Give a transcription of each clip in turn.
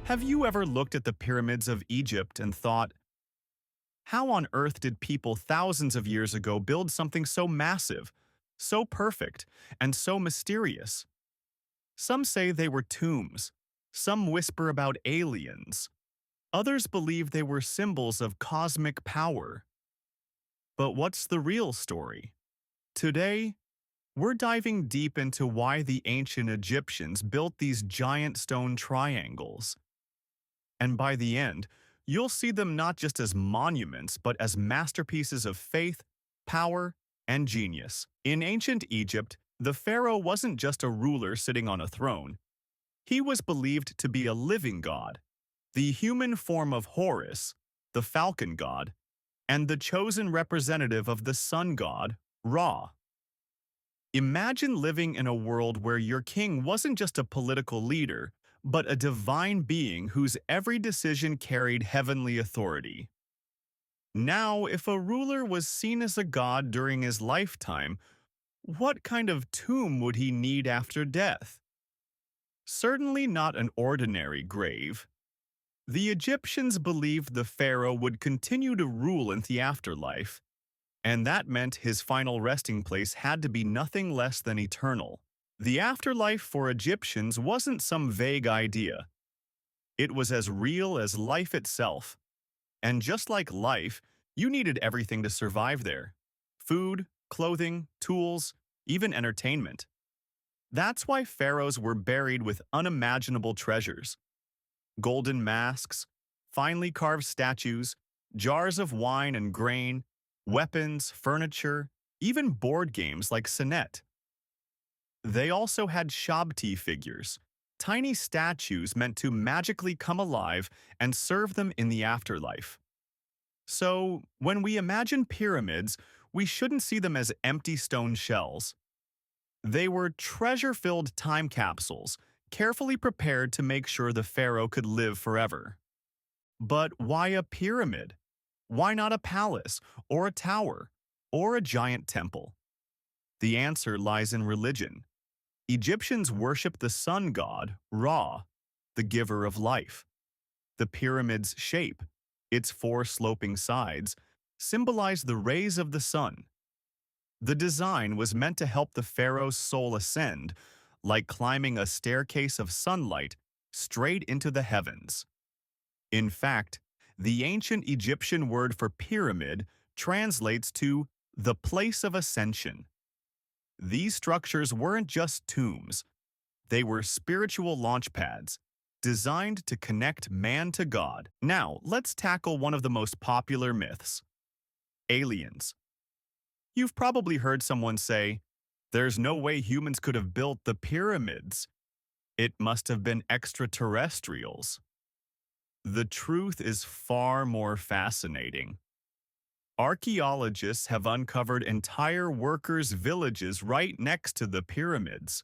Have you ever looked at the pyramids of Egypt and thought, how on earth did people thousands of years ago build something so massive, so perfect, and so mysterious? Some say they were tombs. Some whisper about aliens. Others believe they were symbols of cosmic power. But what's the real story? Today, we're diving deep into why the ancient Egyptians built these giant stone triangles. And by the end, you'll see them not just as monuments, but as masterpieces of faith, power, and genius. In ancient Egypt, the pharaoh wasn't just a ruler sitting on a throne. He was believed to be a living god, the human form of Horus, the falcon god, and the chosen representative of the sun god, Ra. Imagine living in a world where your king wasn't just a political leader, but a divine being whose every decision carried heavenly authority. Now, if a ruler was seen as a god during his lifetime, what kind of tomb would he need after death? Certainly not an ordinary grave. The Egyptians believed the pharaoh would continue to rule in the afterlife, and that meant his final resting place had to be nothing less than eternal. The afterlife for Egyptians wasn't some vague idea. It was as real as life itself. And just like life, you needed everything to survive there: food, clothing, tools, even entertainment. That's why pharaohs were buried with unimaginable treasures: golden masks, finely carved statues, jars of wine and grain, weapons, furniture, even board games like Senet. They also had Shabti figures, tiny statues meant to magically come alive and serve them in the afterlife. So, when we imagine pyramids, we shouldn't see them as empty stone shells. They were treasure-filled time capsules, carefully prepared to make sure the pharaoh could live forever. But why a pyramid? Why not a palace, or a tower, or a giant temple? The answer lies in religion. Egyptians worshiped the sun god, Ra, the giver of life. The pyramid's shape, its four sloping sides, symbolized the rays of the sun. The design was meant to help the pharaoh's soul ascend, like climbing a staircase of sunlight straight into the heavens. In fact, the ancient Egyptian word for pyramid translates to the place of ascension. These structures weren't just tombs. They were spiritual launch pads, designed to connect man to God. Now, let's tackle one of the most popular myths: aliens. You've probably heard someone say, "There's no way humans could have built the pyramids. It must have been extraterrestrials." The truth is far more fascinating. Archaeologists have uncovered entire workers' villages right next to the pyramids.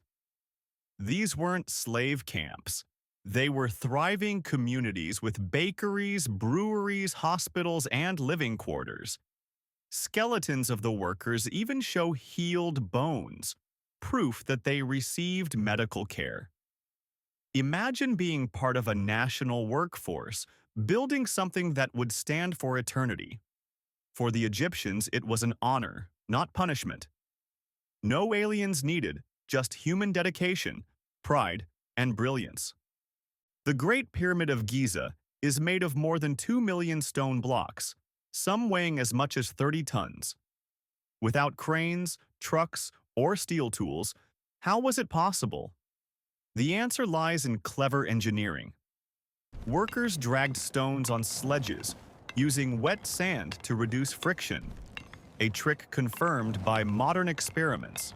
These weren't slave camps. They were thriving communities with bakeries, breweries, hospitals, and living quarters. Skeletons of the workers even show healed bones, proof that they received medical care. Imagine being part of a national workforce, building something that would stand for eternity. For the Egyptians, it was an honor, not punishment. No aliens needed, just human dedication, pride, and brilliance. The Great Pyramid of Giza is made of more than 2 million stone blocks, some weighing as much as 30 tons. Without cranes, trucks, or steel tools, how was it possible? The answer lies in clever engineering. Workers dragged stones on sledges, using wet sand to reduce friction, a trick confirmed by modern experiments.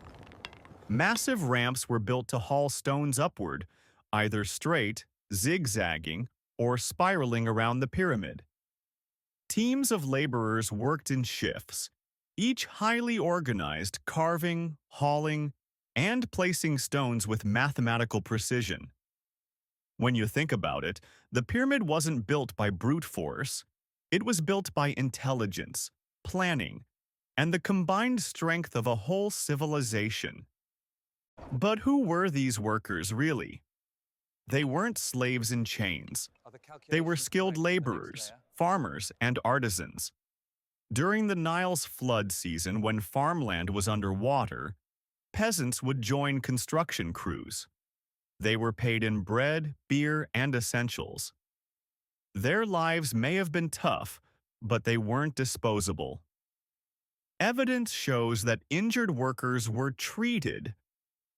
Massive ramps were built to haul stones upward, either straight, zigzagging, or spiraling around the pyramid. Teams of laborers worked in shifts, each highly organized, carving, hauling, and placing stones with mathematical precision. When you think about it, the pyramid wasn't built by brute force. It was built by intelligence, planning, and the combined strength of a whole civilization. But who were these workers really? They weren't slaves in chains. Are the They were calculations skilled correct for the next laborers, layer? farmers, and artisans. During the Nile's flood season, when farmland was underwater, peasants would join construction crews. They were paid in bread, beer, and essentials. Their lives may have been tough, but they weren't disposable. Evidence shows that injured workers were treated,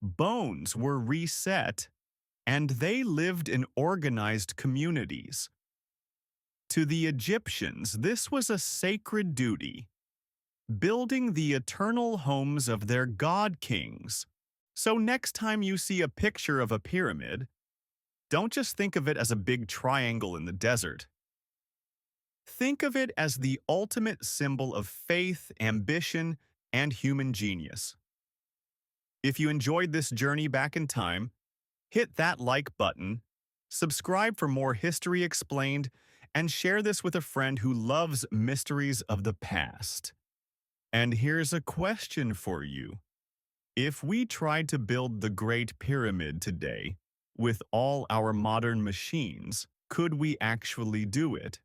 bones were reset, and they lived in organized communities. To the Egyptians, this was a sacred duty, building the eternal homes of their god kings. So next time you see a picture of a pyramid, don't just think of it as a big triangle in the desert. Think of it as the ultimate symbol of faith, ambition, and human genius. If you enjoyed this journey back in time, hit that like button, subscribe for more History Explained, and share this with a friend who loves mysteries of the past. And here's a question for you. If we tried to build the Great Pyramid today, with all our modern machines, could we actually do it?